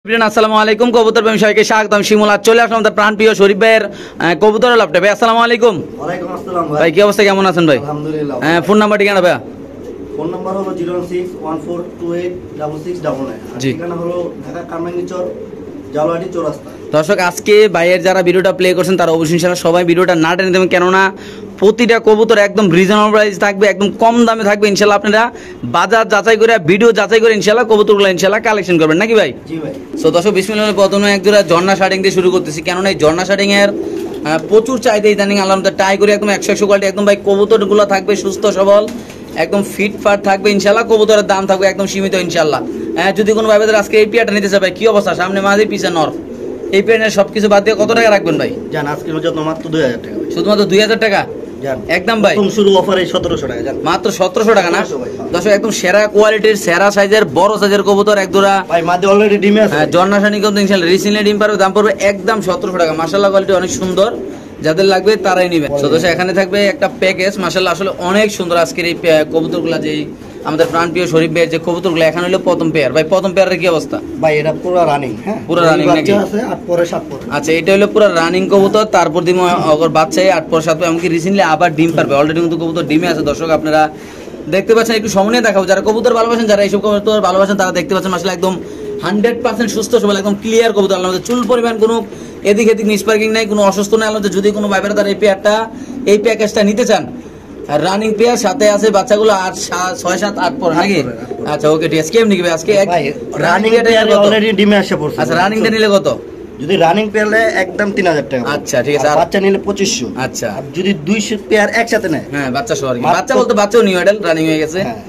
আসসালামু আলাইকুম কবুতর প্রেমী সবাইকে স্বাগতম। শিমুল আজ চলে আসলাম আমাদের প্রাণপ্রিয় শরীফ ভাইয়ের কবুতর লাভটা। ভাই আসসালামু আলাইকুম। ওয়ালাইকুম আসসালাম ভাই কি অবস্থা, কেমন আছেন ভাই? আলহামদুলিল্লাহ। ফোন নাম্বার ঠিকানা ভাই? ফোন নাম্বার হলো 0614286699। জি। ঠিকানা হলো ঢাকা কারমাইচর জালওয়াটি চৌরাস্তা। দর্শক আজকে ভাইয়ের যারা ভিডিওটা প্লে করছেন তারা অবশ্যই ইনশাআল্লাহ সবাই ভিডিওটা না টেনে দেবেন, কেননা প্রতিটা কবুতর একদম রিজনেবল প্রাইস থাকবে, একদম কম দামে থাকবে ইনশাআল্লাহ। আপনারা বাজার যাচাই করে ভিডিও যাচাই করে ইনশাআল্লাহ কবুতরগুলো ইনশাআল্লাহ কালেকশন করবেন নাকি ভাই? জি ভাই। সো দর্শক বিসমিল্লাহ, প্রথমে এক জোড়া ঝর্ণা শার্টিং দিয়ে শুরু করতেছি, কেননা এই ঝর্ণা শার্টিং এর প্রচুর চাহিদা ইদানিং। আলহামদুলিল্লাহ ট্রাই করে একদম 100 কোয়ালিটি একদম ভাই কবুতরগুলো থাকবে সুস্থ সবল, একদম ফিট ফাট থাকবে ইনশাআল্লাহ। কবুতরের দাম থাকবে একদম সীমিত ইনশাআল্লাহ। যদি কোনো ভাইদের আজকে এই পেয়ারটা নিতে চায় ভাই কি অবস্থা? সামনে মাঝে পিছে নর, এই পেয়ারের সবকিছু বাদ দিয়ে কত টাকা রাখবেন ভাই? জান আজকের জন্য মাত্র 2000 টাকা ভাই। শুধুমাত্র 2000 টাকা জান একদম ভাই। প্রথম শুরু অফারে 1700 টাকা জান। মাত্র 1700 টাকা না? 1700 ভাই। দর্শক একদম সেরা কোয়ালিটির সেরা সাইজের বড় সাইজের কবুতর এক জোড়া ভাই মাঝে অলরেডি ডিমে আছে। ঝর্ণা শার্টিং কিন্তু ইনশাআল্লাহ রিসেন্টলি ডিম পারবে, দাম পড়বে একদম 1700 টাকা। মাশাআল্লাহ কোয়ালিটি অনেক সুন্দর, যাদের লাগবে তারাই নেবেন। তো দর্শক এখানে থাকবে একটা প্যাকেজ, মাশাআল্লাহ আসলে অনেক সুন্দর আজকের এই কবুতরগুলা। যে আমাদের প্রাণপ্রিয় শরীফ ভাইয়ের যে কবুতরগুলো এখানে হলো প্রথম পেয়ার। ভাই প্রথম পেয়ারের কি অবস্থা? ভাই এটা পুরো রানিং। হ্যাঁ পুরো running নাকি? আছে 8 পরে 7 পরে। আচ্ছা এটা হলো পুরো রানিং কবুতর, তারপর দিন অগর বাচ্চাই 8 পর 7 এমনকি রিসেন্টলি আবার ডিম পারবে। অলরেডি কিন্তু কবুতর ডিমে আছে। দর্শক আপনারা দেখতে পাচ্ছেন, একটু সামনে দেখাবো। যারা কবুতর ভালোবাসেন, যারা এইসব কবুতর ভালোবাসেন তারা দেখতে পাচ্ছেন মাশাআল্লাহ একদম 100% সুস্থ সবল, একদম ক্লিয়ার কবুতর। আমাদের চুল পরিমাণ কোনো এদিক এদিক মিসপার্কিং নাই, কোনো অসুস্থ নাই। আলাদা যদি কোনো ভাইবেরা তারা এই পেয়ারটা এই প্যাকেজটা নিতে চান, রানিং পেয়ার সাথে আছে বাচ্চাগুলো 8 6 7 8 পর নাকি? আচ্ছা ওকে ঠিক আছে। কেমন নিবে আজকে ভাই রানিং পেয়ারে অলরেডি ডিমে আসে পড়ছে। আচ্ছা রানিংটা নিলে কত? যদি রানিং পেয়ারে একদম 3000 টাকা। আচ্ছা ঠিক আছে। আর আর বাচ্চা নিলে 2500। আচ্ছা আর যদি 200 পেয়ার একসাথে নেয়, হ্যাঁ বাচ্চা সহ আর কি। মাত্র- বাচ্চা বলতে বাচ্চাও নিউ মডেল রানিং হয়ে গেছে। হ্যাঁ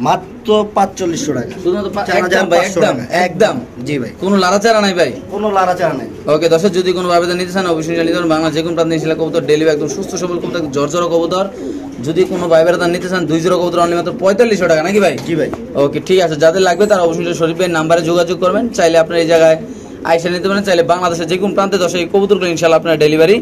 মাত্র 4500 টাকা। শুধুমাত্র একদম 4500 ভাই, একদম টাকা। একদম। জি ভাই, কোনো লাড়াচাড়া নাই ভাই। কোনো লাড়াচাড়া নাই। ওকে দর্শক যদি কোনো আবেদন নিতে চান অবশ্যই জানিয়ে দেবেন। বাংলা যে কোনো প্রান্তে ইনশাআল্লাহ কবুতর ডেলিভারি একদম সুস্থ সবল কবুতর, জর্জর কবুতর। যদি কোনো ভাইবেরাদান নিতে চান 20 কবুতর অনলি মাত্র 4500 টাকা নাকি ভাই? জি ভাই। ওকে ঠিক আছে। যাদের লাগবে তারা অবশ্যই শরীফ ভাইয়ের নাম্বারে যোগাযোগ করবেন। চাইলে আপনার এই জায়গায় আইসা নিতে পারেন, চাইলে বাংলাদেশের যে কোনো প্রান্তে দর্শক এই কবুতরগুলো ইনশাআল্লাহ আপনারা ডেলিভারি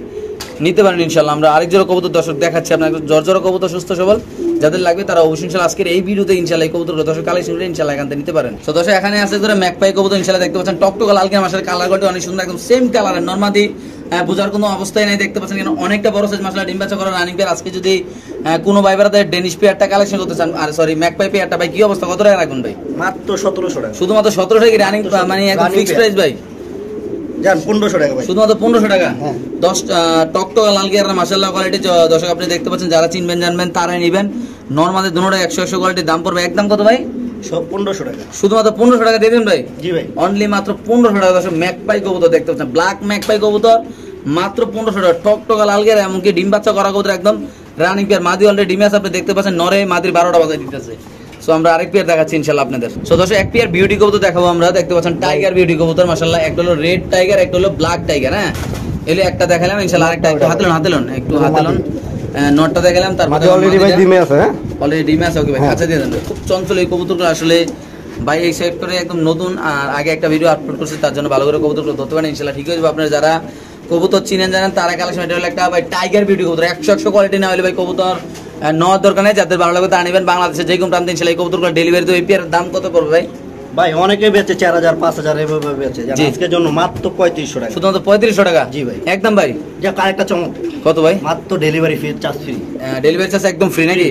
নিতে পারেন ইনশাআল্লাহ। আমরা আরেক জোড়া কবুতর দর্শক দেখাচ্ছি আপনার, জর্জর কবুতর সুস্থ সবল। যাদের লাগবে তারা অবশ্যই ইনশাআল্লাহ আজকের এই ভিডিওতে ইনশাআল্লাহ এই কবুতরগুলো দর্শক কালেকশন করে ইনশাআল্লাহ এখান থেকে নিতে পারেন। তো দর্শক এখানে আছে ধরে ম্যাকপাই কবুতর ইনশাআল্লাহ দেখতে পাচ্ছেন, টকটক লাল কেন মাসের কালার কোয়ালিটি অনেক সুন্দর, একদম সেম কালারের নরমাদি বোঝার কোনো অবস্থায় নাই। দেখতে পাচ্ছেন কেন অনেকটা বড় সাইজ মাশাআল্লাহ ডিম বাচ্চা করা রানিং পেয়ার। আজকে যদি কোনো ভাইবেরাদের ডেনিশ পেয়ারটা কালেকশন করতে চান, আর সরি ম্যাকপাই পেয়ারটা ভাই কি অবস্থা, কত টাকা রাখবেন ভাই? মাত্র 1700 টাকা। শুধুমাত্র 1700 টাকা রানিং, মানে একদম ফিক্সড প্রাইস ভাই। জান 1500 টাকা ভাই। শুধুমাত্র 1500 টাকা। হ্যাঁ। 10 টকটকা লাল গিয়ার মাশাআল্লাহ কোয়ালিটি দর্শক আপনি দেখতে পাচ্ছেন, যারা চিনবেন জানবেন তারাই নেবেন। নরমালি দুটোটা 100 কোয়ালিটি দাম পড়বে একদম কত ভাই? সব 1500 টাকা। শুধুমাত্র 1500 টাকা দিয়ে দিন ভাই। জি ভাই। অনলি মাত্র 1500 টাকা। দর্শক ম্যাকপাই কবুতর দেখতে পাচ্ছেন, ব্ল্যাক ম্যাকপাই কবুতর মাত্র 1500 টাকা। টকটকা লাল গিয়ার এমনকি ডিম বাচ্চা করা কবুতর একদম রানিং পেয়ার। মাদি অলরেডি ডিমে আছে, আপনি দেখতে পাচ্ছেন নরে মাদির 12টা বাজায় দিতেছে। সো আমরা আরেক পেয়ার দেখাচ্ছি ইনশাআল্লাহ আপনাদের। সো দর্শক এক পেয়ার বিউটি কবুতর দেখাবো আমরা। দেখতে পাচ্ছেন টাইগার বিউটি কবুতর মাশাআল্লাহ, একটা হলো রেড টাইগার, একটা হলো ব্ল্যাক টাইগার। হ্যাঁ এলে একটা দেখালাম ইনশাআল্লাহ, আরেকটা একটু হাতে লন একটু হাতে লন। নটটা দেখালাম, তারপর অলরেডি ভাই ডিমে আছে। হ্যাঁ অলরেডি ডিমে আছে। ওকে ভাই কাছে দিয়ে দেন। খুব চঞ্চল এই কবুতরগুলো আসলে ভাই এই সেক্টরে একদম নতুন, আর আগে একটা ভিডিও আপলোড করছে, তার জন্য ভালো করে কবুতরগুলো ধরতে পারেন ইনশাআল্লাহ ঠিক হয়ে যাবে। আপনারা যারা কবুতর চিনেন জানেন তারা কালেকশন, এটা হলো একটা ভাই টাইগার বিউটি কবুতর। 100 কোয়ালিটি না হলে ভাই কবুতর নেওয়ার দরকার নেই। যাদের ভালো লাগবে তা নেবেন। বাংলাদেশে যে কোনো প্রান্তে ইনশাআল্লাহ এই কবুতরগুলো ডেলিভারি তো এই পেয়ারের দাম কত পড়বে ভাই? ভাই অনেকে বেচে 4000 5000 এভাবে বেচে। জান জি। আজকের জন্য মাত্র 3500 টাকা। শুধুমাত্র 3500 টাকা। জি ভাই। একদম ভাই। যা আরেকটা চমক, কত ভাই? মাত্র ডেলিভারি ফি চার্জ ফ্রি। ডেলিভারি চার্জ একদম ফ্রি নাকি?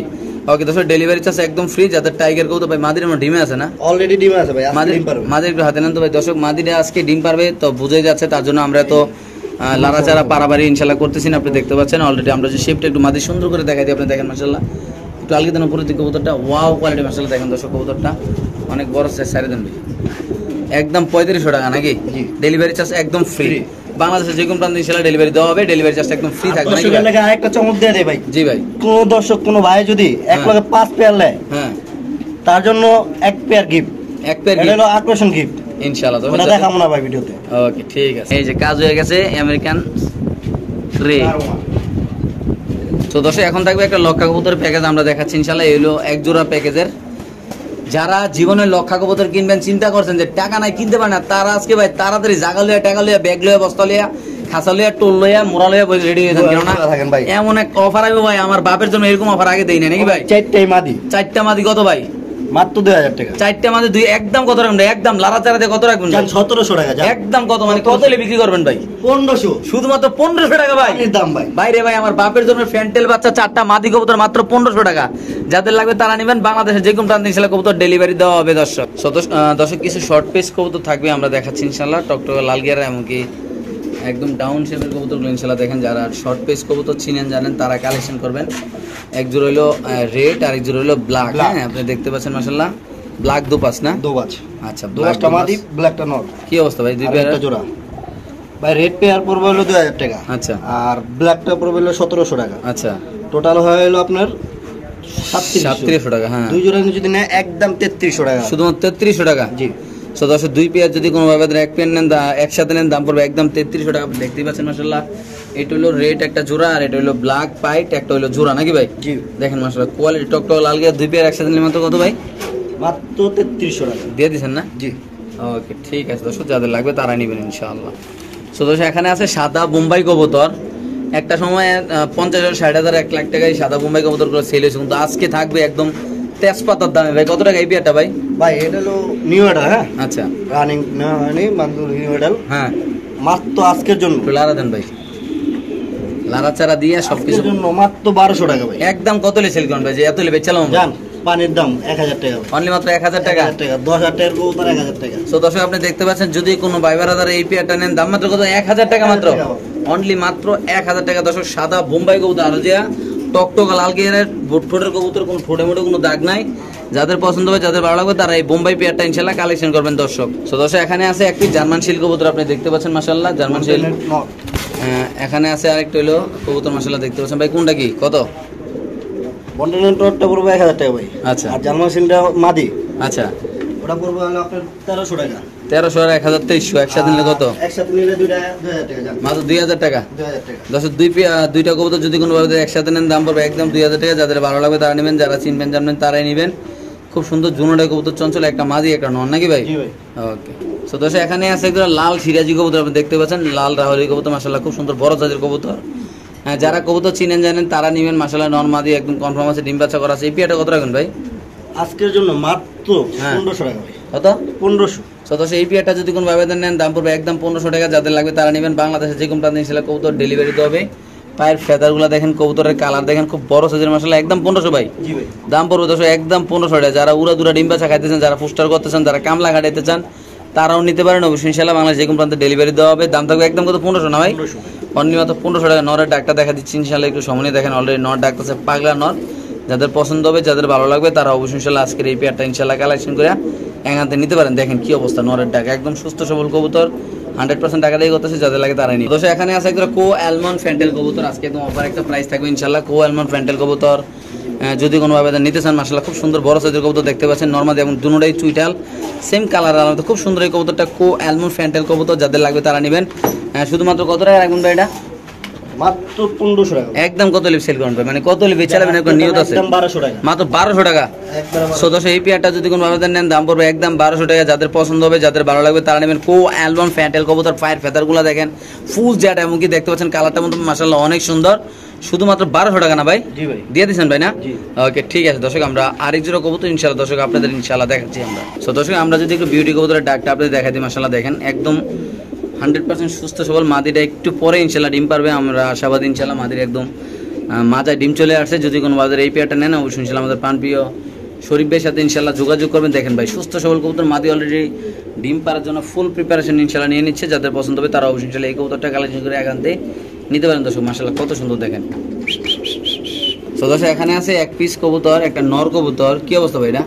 ওকে দর্শক ডেলিভারি চার্জ একদম ফ্রি। যাদের টাইগার কবুতর ভাই মাদির আমার ডিমে আছে না? অলরেডি ডিমে আছে ভাই, আজকে ডিম পারবে। মাদির একটু হাতে নেন তো ভাই। দর্শক মাদিরে আজকে ডিম পারবে তো বুঝে যাচ্ছে, তার জন্য আমরা তো লাড়াচাড়া পারাবাড়ি ইনশাআল্লাহ করতেছি না। আপনি দেখতে পাচ্ছেন অলরেডি আমরা যে শেপটা একটু মাদি সুন্দর করে দেখাই দিই, আপনি দেখেন মাশাআল্লাহ একটু আলগি দেন উপরের দিকে কবুতরটা, ওয়াও কোয়ালিটি মাশাআল্লাহ দেখেন দর্শক কবুতরটা অনেক বড় সাইজ। সাইরে দেন ভাই একদম 3500 টাকা নাকি? জি। ডেলিভারি চার্জ একদম ফ্রি। বাংলাদেশে যে কোনো প্রান্তে ইনশাআল্লাহ ডেলিভারি দেওয়া হবে, ডেলিভারি চার্জ একদম ফ্রি থাকবে নাকি? দর্শকের লাগা আরেকটা চমক দিয়ে দেই ভাই। জি ভাই। কোন দর্শক কোন ভাই যদি এক হ্যাঁ। লগে 5 পেয়ার নেয়, হ্যাঁ তার জন্য এক পেয়ার গিফট। এক পেয়ার এটা হলো আকর্ষণ গিফট। ইনশাআল্লাহ। ওটা দেখাবো না ভাই ভিডিওতে। ওকে ঠিক আছে। এই যে কাজ হয়ে গেছে আমেরিকান রে। তো দর্শক এখন থাকবে একটা লক্ষা কবুতরের প্যাকেজ আমরা দেখাচ্ছি ইনশাআল্লাহ। এই হলো এক জোড়া প্যাকেজের। যারা জীবনে লক্ষা কবুতর কিনবেন চিন্তা করছেন যে টাকা নাই কিনতে পারে না, তারা আজকে ভাই তাড়াতাড়ি জাগা লইয়া টাকা লইয়া ব্যাগ লইয়া বস্তা লইয়া খাসা লইয়া টোল লইয়া মোড়া লইয়া রেডি হয়ে যান। কেননা ভাই এমন এক অফার আসবে ভাই, আমার বাপের জন্য এরকম অফার আগে দেই না নাকি ভাই? 4টাই মাদি। 4টা মাদি কত ভাই? মাত্র 2000 টাকা। চারটে মাঝে দুই একদম কত রাখবেন ভাই? একদম লাড়াচাড়া দিয়ে কত রাখবেন ভাই? 1700 টাকা। একদম কত মানে কত হলে বিক্রি করবেন ভাই? 1500। শুধুমাত্র 1500 টাকা ভাই। এর দাম ভাই। বাইরে ভাই আমার বাপের জন্য ফ্যান্টেল বাচ্চা চারটা মাদি কবুতর মাত্র 1500 টাকা। যাদের লাগবে তারা নেবেন। বাংলাদেশের যে কোনো প্রান্তে ইনশাআল্লাহ কবুতর ডেলিভারি দেওয়া হবে দর্শক। দর্শক কিছু শর্ট পেস কবুতর থাকবে আমরা দেখাচ্ছি ইনশাআল্লাহ। টকটকে লাল গিয়ারা এমনকি একদম ডাউন শেপের কবুতরগুলো ইনশাআল্লাহ দেখেন। যারা শর্ট পেস কবুতর চিনেন জানেন তারা কালেকশন করবেন। এক জোড়া হলো রেড আর এক জোড়া হলো ব্ল্যাক। হ্যাঁ আপনি দেখতে পাচ্ছেন মাশাআল্লাহ। ব্ল্যাক দুপাস না? দুপাস। আচ্ছা দুপাসটা মাদি, ব্ল্যাকটা নর। কি অবস্থা ভাই? দুই পেয়ার জোড়া ভাই। রেড পেয়ার পড়বে হলো 2000 টাকা। আচ্ছা। আর ব্ল্যাকটা পড়বে হলো 1700 টাকা। আচ্ছা। টোটাল হয়ে হলো আপনার 3700 টাকা। হ্যাঁ দুই জোড়া যদি নেয় একদম 3300 টাকা। শুধুমাত্র 3300 টাকা। জি। সো দর্শক দুই পেয়ার যদি কোনোভাবে এক পেয়ার নেন একসাথে নেন দাম পড়বে একদম 3300 টাকা। আপনি দেখতেই পাচ্ছেন মাশাআল্লাহ। এটা হলো রেড একটা জোড়া আর এটা হলো ব্ল্যাক পাইট একটা হলো জোড়া নাকি ভাই? জি। দেখেন মাশাআল্লাহ কোয়ালিটি টকটক লাল গিয়া দুই পেয়ার একসাথে নিলে মাত্র কত ভাই? মাত্র 3300 টাকা দিয়ে দিচ্ছেন না? জি। ওকে ঠিক আছে দর্শক, যাদের লাগবে তারা নেবেন ইনশাআল্লাহ। সো দর্শক এখানে আছে সাদা বোম্বাই কবুতর। একটা সময় 50,000 60,000 1 লাখ টাকায় সাদা বোম্বাই কবুতর করে সেল হয়েছে, কিন্তু আজকে থাকবে একদম তেজপাতার দামে ভাই। কত টাকা এই পেয়ারটা ভাই? ভাই এটা হলো নিউ এডাল। হ্যাঁ আচ্ছা রানিং না মানে মাত্র নিউ এডাল। হ্যাঁ মাত্র আজকের জন্য একটু লারা দেন ভাই। লাড়াচাড়া দিয়ে সবকিছু জন্য মাত্র 1200 টাকা ভাই। একদম কত লে সেল করেন ভাই? যে এত লে বেচালাম জান পানির দাম 1000 টাকা। অনলি মাত্র 1000 টাকা। 10,000 টাকার কবুতর 1000 টাকা। সো দর্শক আপনি দেখতে পাচ্ছেন যদি কোনো ভাই ব্রাদার এই পেয়ারটা নেন দাম মাত্র কত? 1000 টাকা মাত্র। অনলি মাত্র 1000 টাকা দর্শক। সাদা বোম্বাই কবুতর আর যে টকটক লাল গিয়ারের বুটফুটের কবুতর, কোনো ফুটে মুটে কোনো দাগ নাই। যাদের পছন্দ হবে যাদের ভালো লাগবে তারা এই বোম্বাই পেয়ারটা ইনশাআল্লাহ কালেকশন করবেন দর্শক। সো দর্শক এখানে আছে একটি জার্মান শিল কবুতর আপনি দেখতে পাচ্ছেন মাশাআল্লাহ। জার্মান শিল। এখানে আছে আরেকটা হলো কবুতর মাশাআল্লাহ দেখতে পাচ্ছেন ভাই। কোনটা কি কত? বন্ডেলের টরটা পড়বে 1000 টাকা ভাই। আচ্ছা। আর জার্মান শিলটা মাদি। আচ্ছা ওটা পড়বে হলো আপনার 1300 টাকা। 1300 আর 1000 2300 একসাথে নিলে কত? একসাথে নিলে দুইটা 2000 টাকা জান। মাত্র 2000 টাকা। 2000 টাকা। দর্শক দুইটা কবুতর যদি কোনো ভাবে একসাথে নেন দাম পড়বে একদম 2000 টাকা। যাদের ভালো লাগবে তারা নেবেন, যারা চিনবেন জানবেন তারাই নেবেন। খুব সুন্দর জুনোটা কবুতর চঞ্চল, একটা মাদি একটা নন নাকি ভাই? জি ভাই। ওকে। সো দর্শক এখানে আছে একটা লাল সিরাজি কবুতর আপনি দেখতে পাচ্ছেন। লাল রাহুলি কবুতর মাশাআল্লাহ খুব সুন্দর বড় সাইজের কবুতর। হ্যাঁ যারা কবুতর চিনেন জানেন তারা নেবেন মাশাআল্লাহ। নন মাদি একদম কনফার্ম আছে, ডিম বাচ্চা করা আছে। এই পেয়ারটা কত রাখবেন ভাই? আজকের জন্য মাত্র 1500 টাকা ভাই। কত? 1500। সো দর্শক এই পেয়ারটা যদি কোনো ভাবে নেন দাম পড়বে একদম 1500 টাকা। যাদের লাগবে তারা নেবেন। বাংলাদেশের যে কোনো প্রান্তে ইনশাআল্লাহ কবুতর ডেলিভারি দেওয়া হবে। পায়ের ফেদারগুলো দেখেন, কবুতরের কালার দেখেন, খুব বড় সাইজের মাশাআল্লাহ। একদম 1500 ভাই। জি ভাই। দাম পড়বে দর্শক একদম 1500 টাকা। যারা উড়া দুরা ডিম বাচ্চা খাইতেছেন, যারা পুস্টার করতেছেন, যারা কামলা খাটাইতে চান তারাও নিতে পারেন অবশ্যই ইনশাআল্লাহ। বাংলাদেশ যে কোনো প্রান্তে ডেলিভারি দেওয়া হবে। দাম থাকবে একদম কত? 1500 না ভাই? 1500। অনলি মাত্র 1500 টাকা। নরের ডাকটা দেখা দিচ্ছি ইনশাআল্লাহ, একটু সামনে দেখেন। অলরেডি নর ডাকতেছে পাগলা নর। যাদের পছন্দ হবে যাদের ভালো লাগবে তারা অবশ্যই ইনশাআল্লাহ আজকের এই পেয়ারটা ইনশাআল্লাহ কালেকশন করে এখান থেকে নিতে পারেন। দেখেন কি অবস্থা নরের ডাক, একদম সুস্থ সবল কবুতর। 100% টাকা দিয়ে করতেছে, যাদের লাগে তারাই নিন। দর্শক এখানে আছে একটা কো অ্যালমন্ড ফ্যান্টেল কবুতর। আজকে একদম অফার একটা প্রাইস থাকবে ইনশাআল্লাহ। কো অ্যালমন্ড ফ্যান্টেল কবুতর যদি কোনোভাবে নিতে চান মাশাআল্লাহ খুব সুন্দর বড় সাইজের কবুতর দেখতে পাচ্ছেন। নরমাদি এবং দুটোটাই চুইটাল, সেম কালার আলাদা। খুব সুন্দর এই কবুতরটা কো অ্যালমন্ড ফ্যান্টেল কবুতর। যাদের লাগবে তারা নেবেন। শুধুমাত্র কত টাকা রাখবেন ভাই এটা? মাত্র 1500 টাকা। একদম কত লিপ সেল করেন ভাই? মানে কত লিপ বেচালেন এখন নিয়ত আছে? একদম 1200 টাকা। মাত্র 1200 টাকা। একদম। সো দর্শক এই পেয়ারটা যদি কোনো ভাবে নেন দাম পড়বে একদম 1200 টাকা। যাদের পছন্দ হবে যাদের ভালো লাগবে তারা নেবেন। কো অ্যালমন্ড ফ্যান্টেল কবুতর। পায়ের ফেদারগুলো দেখেন ফুল জ্যাট, এমনকি দেখতে পাচ্ছেন কালারটা মতো মাশাআল্লাহ অনেক সুন্দর। শুধুমাত্র 1200 টাকা না ভাই? জি ভাই। দিয়ে দিচ্ছেন ভাই না? জি। ওকে ঠিক আছে দর্শক, আমরা আরেক জোড়া কবুতর ইনশাআল্লাহ দর্শক আপনাদের ইনশাআল্লাহ দেখাচ্ছি আমরা। সো দর্শক আমরা যদি একটু বিউটি কবুতরের ডাকটা আপনাদের দেখাই দিই মাশাআল্লাহ দেখেন একদম 100% সুস্থ সবল। মাদিটা একটু পরে ইনশাআল্লাহ ডিম পারবে, আমরা আশাবাদী ইনশাআল্লাহ। মাদির একদম মাথায় ডিম চলে আসছে। যদি কোনো বাজারে এই পেয়ারটা নেন অবশ্যই ইনশাআল্লাহ আমাদের প্রাণপ্রিয় শরীফ ভাইয়ের সাথে ইনশাআল্লাহ যোগাযোগ করবেন। দেখেন ভাই সুস্থ সবল কবুতর, মাদি অলরেডি ডিম পারার জন্য ফুল প্রিপারেশন ইনশাআল্লাহ নিয়ে নিচ্ছে। যাদের পছন্দ হবে তারা অবশ্যই ইনশাআল্লাহ এই কবুতরটা কালেকশন করে এখান থেকে নিতে পারেন দর্শক। মাশাআল্লাহ কত সুন্দর দেখেন। সো দর্শক এখানে আছে এক পিস কবুতর, একটা নর কবুতর। কি অবস্থা ভাই এটা?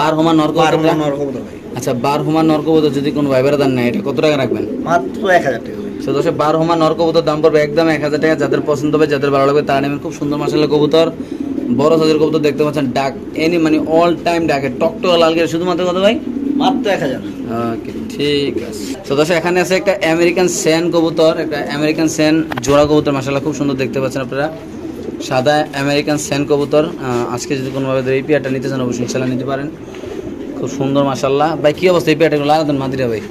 বারহমা নর কবুতর। ভাই। আচ্ছা বারহমা নর কবুতর যদি কোনো ভাই বেড়া দেন না এটা কত টাকা রাখবেন? মাত্র 1000 টাকা। সো দর্শক বারহমা নর কবুতর দাম পড়বে একদম 1000 টাকা। যাদের পছন্দ হবে যাদের ভালো লাগবে তারা নেবেন। খুব সুন্দর মাশাআল্লাহ কবুতর, বড় সাইজের কবুতর দেখতে পাচ্ছেন। ডাক এনি মানে অল টাইম ডাকে, টকটক লাল গিয়ে শুধুমাত্র কত ভাই? মাত্র 1000। ওকে ঠিক আছে। তো দর্শক এখানে আছে একটা আমেরিকান সেন কবুতর, একটা আমেরিকান সেন জোড়া কবুতর মাশাআল্লাহ খুব সুন্দর দেখতে পাচ্ছেন আপনারা। সাদা আমেরিকান সেন কবুতর। আজকে যদি কোনোভাবে এই পেয়ারটা নিতে চান অবশ্যই ইনশাআল্লাহ নিতে পারেন। খুব সুন্দর মাশাআল্লাহ। ভাই কি অবস্থা এই পেয়ারটা? লাগা দেন মাদিরা ভাই।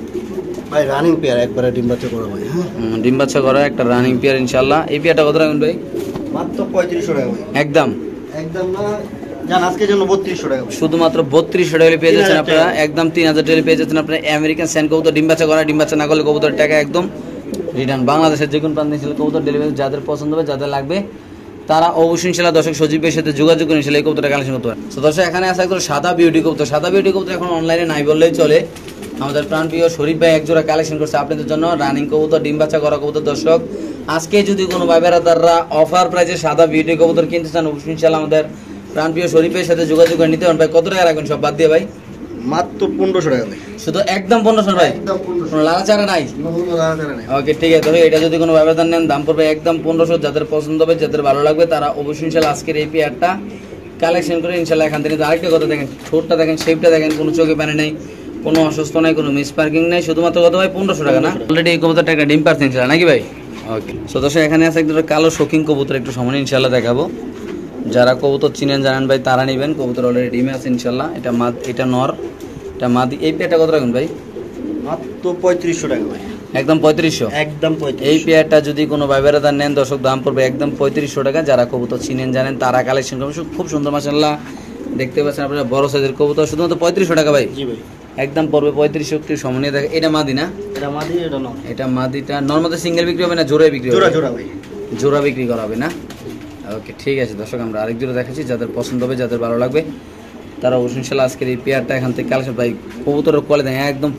ভাই রানিং পেয়ার, একবারে ডিম বাচ্চা করা ভাই। হ্যাঁ ডিম বাচ্চা করা একটা রানিং পেয়ার ইনশাআল্লাহ। এই পেয়ারটা কত রাখবেন ভাই? মাত্র 3500 টাকা ভাই। একদম একদম না জান আজকের জন্য 3200 টাকা ভাই। শুধুমাত্র 3200 টাকা পেয়ে যাচ্ছেন 3000 আপনারা, টাকা। একদম 3000 টাকা পেয়ে যাচ্ছেন আপনারা আমেরিকান স্যান্ড কবুতর। ডিম বাচ্চা করা, ডিম বাচ্চা না করলে কবুতর টাকা একদম রিটার্ন। বাংলাদেশের যে কোনো প্রান্তে ছিল কবুতর ডেলিভারি, যাদের পছন্দ হবে যাদের লাগবে তারা অবশ্যই ইনশাআল্লাহ দর্শক সজীবের সাথে যোগাযোগ করে ইনশাআল্লাহ এই কবুতরটা কালেকশন করতে পারেন। তো দর্শক এখানে আছে একদম সাদা বিউটি কবুতর। সাদা বিউটি কবুতর এখন অনলাইনে নাই বললেই চলে। আমাদের প্রাণপ্রিয় শরীফ ভাই একজোড়া কালেকশন করছে আপনাদের জন্য রানিং কবুতর, ডিম বাচ্চা করা কবুতর। দর্শক আজকে যদি কোনো ভাই বেড়াদাররা অফার প্রাইসে সাদা বিউটি কবুতর কিনতে চান অবশ্যই ইনশাআল্লাহ আমাদের প্রাণপ্রিয় শরীফের সাথে যোগাযোগ করে নিতে পারেন। ভাই কত টাকা রাখবেন সব বাদ দিয়ে ভাই? মাত্র 1500 টাকা ভাই। শুধু একদম 1500 ভাই, একদম 1500 কোনো লাড়াচাড়া নাই। কোনো লাগাতার নাই। ওকে ঠিক আছে, তবে এটা যদি কোনো ব্যবধান নেন দাম পড়বে একদম 1500। যাদের পছন্দ হবে যাদের ভালো লাগবে তারা অবশ্যই ইনশাআল্লাহ আজকের এই পেয়ারটা কালেকশন করে ইনশাআল্লাহ এখান থেকে। আরেকটা কথা দেখেন, ঠোঁটটা দেখেন, শেপটা দেখেন, কোনো চোখে পানি নেই, কোনো অসুস্থ নাই, কোনো মিস পার্কিং নেই। শুধুমাত্র কত ভাই? 1500 টাকা না? অলরেডি এই কবুতরটা একটা ডিম পারছেন ইনশাআল্লাহ নাকি ভাই? ওকে সো দর্শক এখানে আছে একটা কালো শৌখিন কবুতর, একটু সামনে ইনশাআল্লাহ দেখাবো। যারা কবুতর চিনেন জানেন ভাই তারা নেবেন। কবুতর অলরেডি ডিমে আছে ইনশাআল্লাহ। এটা মাদ, এটা নর, এটা মাদি। এই পেয়ারটা কত রাখুন ভাই? মাত্র 3500 টাকা ভাই। একদম 3500। একদম 3500। এই পেয়ারটা যদি কোনো ভাই বেড়াদার নেন দর্শক দাম পড়বে একদম 3500 টাকা। যারা কবুতর চিনেন জানেন তারা কালেকশন করবেন। খুব সুন্দর মাশাআল্লাহ দেখতে পাচ্ছেন আপনারা, বড় সাইজের কবুতর। শুধুমাত্র 3500 টাকা ভাই, জি ভাই। একদম পড়বে 3500। একটু সময় দেখে। এটা মাদি না? এটা মাদি, এটা নর। এটা মাদিটা। নর্মালি সিঙ্গেল বিক্রি হবে না জোড়ায় বিক্রি হবে? জোড়া জোড়া ভাই। জোড়া বিক্রি করা হবে না? ওকে ঠিক আছে দর্শক, আমরা আরেক জোড়া দেখাচ্ছি। যাদের পছন্দ হবে যাদের ভালো লাগবে তারা অবশ্যই ইনশাআল্লাহ আজকের এই পেয়ারটা এখান থেকে কালেকশন। ভাই কবুতরের কোয়ালিটি দেখেন একদম,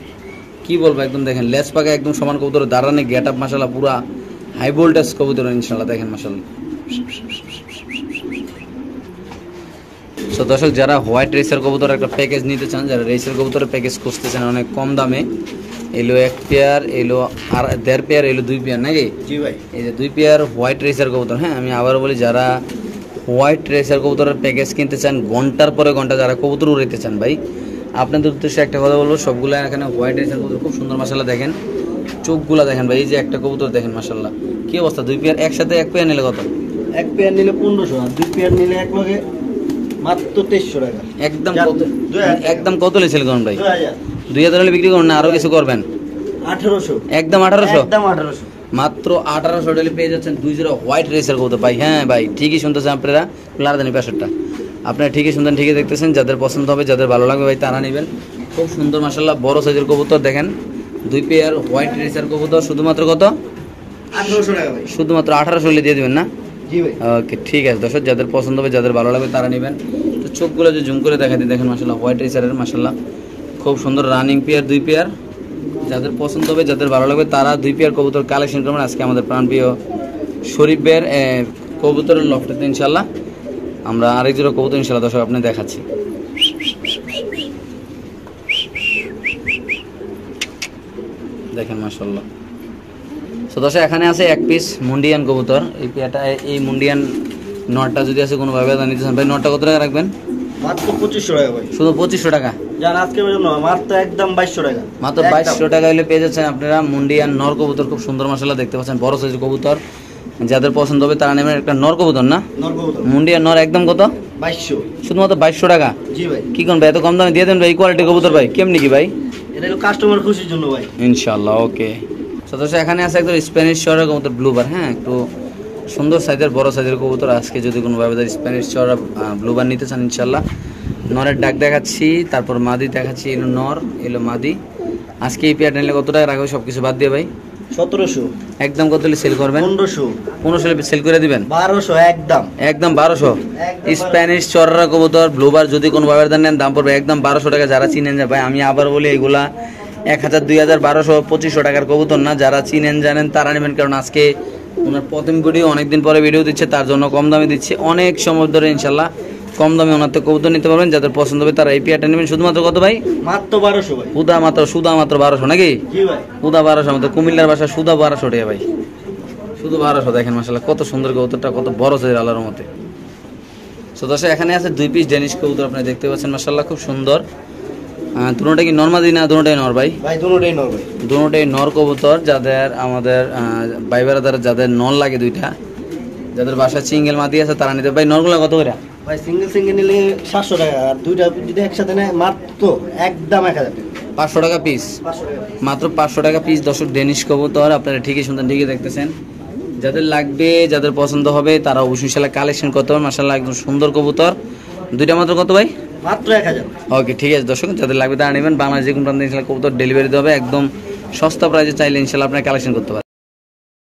কি বলবো, একদম দেখেন লেজ পাকা একদম সমান কবুতরের দাঁড়ানে গেট আপ মাশাআল্লাহ পুরা হাই ভোল্টেজ কবুতর ইনশাআল্লাহ দেখেন মাশাআল্লাহ। সো দর্শক যারা হোয়াইট রেসার কবুতর একটা প্যাকেজ নিতে চান, যারা রেসার কবুতরের প্যাকেজ খুঁজতে চান অনেক কম দামে, এলো এক পেয়ার, এলো আর 1.5 পেয়ার, এলো 2 পেয়ার নাকি? জি ভাই। এই যে 2 পেয়ার হোয়াইট রেসার কবুতর। হ্যাঁ আমি আবারও বলি, যারা হোয়াইট রেসার কবুতরের প্যাকেজ কিনতে চান, ঘন্টার পরে ঘন্টা যারা কবুতর উড়াইতে চান ভাই, আপনাদের উদ্দেশ্যে একটা কথা বলবো, সবগুলো এখানে হোয়াইট রেসার কবুতর খুব সুন্দর মাশাআল্লাহ। দেখেন চোখগুলা দেখেন ভাই, এই যে একটা কবুতর দেখেন মাশাআল্লাহ কি অবস্থা। 2 পেয়ার একসাথে, এক পেয়ার নিলে কত? এক পেয়ার নিলে 1500, আর দুই পেয়ার নিলে এক লগে মাত্র 2300 টাকা। একদম যার কত? 2000 টাকা। একদম কত লেছিল করুন ভাই? 2000। 2000 হলে বিক্রি করুন না আরো কিছু করবেন? 1800। একদম 1800। একদম 1800। মাত্র 1800 টাকা পেয়ে যাচ্ছেন 2 জোড়া হোয়াইট রেসার কবুতর ভাই। হ্যাঁ ভাই ঠিকই শুনতেছেন আপনারা, লারদানি প্যাশেরটা আপনারা ঠিকই শুনতেন, ঠিকই দেখতেছেন। যাদের পছন্দ হবে যাদের ভালো লাগবে ভাই তারা নেবেন। খুব সুন্দর মাশাআল্লাহ বড় সাইজের কবুতর দেখেন, 2 পেয়ার হোয়াইট রেসার কবুতর। শুধুমাত্র কত? 1800 টাকা ভাই। শুধুমাত্র 1800 হলে দিয়ে দিবেন না? জি ভাই। ওকে ঠিক আছে দর্শক, যাদের পছন্দ হবে যাদের ভালো লাগবে তারা নেবেন। তো চোখগুলো যে জুম করে দেখাতে দেখেন মাশাআল্লাহ হোয়াইট রেসারের মাশাআল্লাহ খুব সুন্দর রানিং পেয়ার 2 পেয়ার। যাদের পছন্দ হবে যাদের ভালো লাগবে তারা 2 পেয়ার কবুতর কালেকশন করবেন আজকে আমাদের প্রাণপ্রিয় শরীফের কবুতরের লফটেতে ইনশাআল্লাহ। আমরা আরেক জোড়া কবুতর ইনশাআল্লাহ দর্শক আপনি দেখাচ্ছি। দেখেন মাশাআল্লাহ। তো দর্শক এখানে আছে এক পিস মুন্ডিয়ান কবুতর। এই পেয়ারটা, এই মুন্ডিয়ান নটটা যদি আছে কোনো ভাবে নিতে চান ভাই, নটটা কত টাকা রাখবেন? মাত্র 2500 টাকা ভাই। শুধু 2500 টাকা। জান আজকে জন্য মাত্র একদম 2200 টাকা। মাত্র 2200 টাকা হলে পেয়ে যাচ্ছেন আপনারা মুন্ডিয়ান নর কবুতর। খুব সুন্দর মাশাআল্লাহ দেখতে পাচ্ছেন, বড় সাইজের কবুতর। যাদের পছন্দ হবে তারা নেবেন। একটা নর কবুতর না? নর কবুতর মুন্ডিয়ান নর একদম কত? 2200। শুধুমাত্র 2200 টাকা। জি ভাই। কি কোন ভাই এত কম দামে দিয়ে দেন ভাই? এই কোয়ালিটির কবুতর ভাই কেমনি কি ভাই? এটা হলো কাস্টমার খুশির জন্য ভাই। ইনশাআল্লাহ ওকে। সদস্য এখানে আছে একদম স্প্যানিশ শহরের কবুতর ব্লুবার। হ্যাঁ একটু সুন্দর সাইজের বড় সাইজের কবুতর। আজকে যদি কোনো ভাবে স্প্যানিশ শহর ব্লুবার নিতে চান ইনশাআল্লাহ নরের ডাক দেখাচ্ছি, তারপর মাদি দেখাচ্ছি। এলো নর, এলো মাদি। আজকে এই পেয়ারটা নিলে কত টাকা রাখবে সব কিছু বাদ দিয়ে ভাই? 1700। একদম কত হলে সেল করবেন? 1500। 1500 হলে সেল করে দিবেন? 1200 একদম। একদম 1200। স্প্যানিশ চররা কবুতর ব্লুবার যদি কোনো ভাবে নেন দাম পড়বে একদম 1200 টাকা। যারা চিনেন ভাই, আমি আবার বলি এগুলা 1000, 2000, 1200, 2500 টাকার কবুতর না। যারা চিনেন জানেন তারা নেবেন, কারণ আজকে ওনার প্রথম ভিডিও, অনেকদিন পরে ভিডিও দিচ্ছে, তার জন্য কম দামে দিচ্ছে। অনেক সময় ধরে ইনশাল্লাহ কম দামে ওনার থেকে কবুতর নিতে পারবেন। যাদের পছন্দ হবে তারা এই পেয়ারটা নেবেন। শুধুমাত্র কত ভাই? মাত্র 1200 ভাই। সুদা মাত্র 1200 নাকি? জি ভাই। সুদা 1200, আমাদের কুমিল্লার ভাষা সুদা 1200 টাকা ভাই। শুধু 1200। দেখেন মাশাআল্লাহ কত সুন্দর কবুতরটা, কত বড় সাইজের আল্লাহর মতে। সো দর্শক এখানে আছে 2 পিস ডেনিশ কবুতর, আপনি দেখতে পাচ্ছেন মাশাআল্লাহ খুব সুন্দর। দুটোটা কি নরমাদি না? দুটোটাই নর ভাই? ভাই দুটোটাই নর ভাই। দুটোটাই নর কবুতর। যাদের আমাদের ভাই বেড়াদার যাদের নর লাগে দুইটা, যাদের বাসায় সিঙ্গেল মাদি আছে তারা নিতে। ভাই নরগুলা কত করে? ভাই সিঙ্গেল নিলে 700 টাকা, আর দুইটা যদি একসাথে নেয় মাত্র একদম 1000 টাকা। 500 টাকা পিস। 500 টাকা। মাত্র 500 টাকা পিস দর্শক ডেনিশ কবুতর। আপনারা ঠিকই শুনতেন, ঠিকই দেখতেছেন। যাদের লাগবে, যাদের পছন্দ হবে তারা অবশ্যই কালেকশন করতে হবে। মাশাআল্লাহ একদম সুন্দর কবুতর। দুইটা মাত্র কত ভাই? মাত্র 1000। ওকে ঠিক আছে দর্শক, যাদের লাগবে তারা নেবেন। বাংলাদেশ যে কোনো প্রান্তে ইনশাল্লাহ কবুতর ডেলিভারি দেওয়া হবে একদম সস্তা প্রাইসে, চাইলে ইনশাল্লাহ আপনারা কালেকশন করতে পারেন।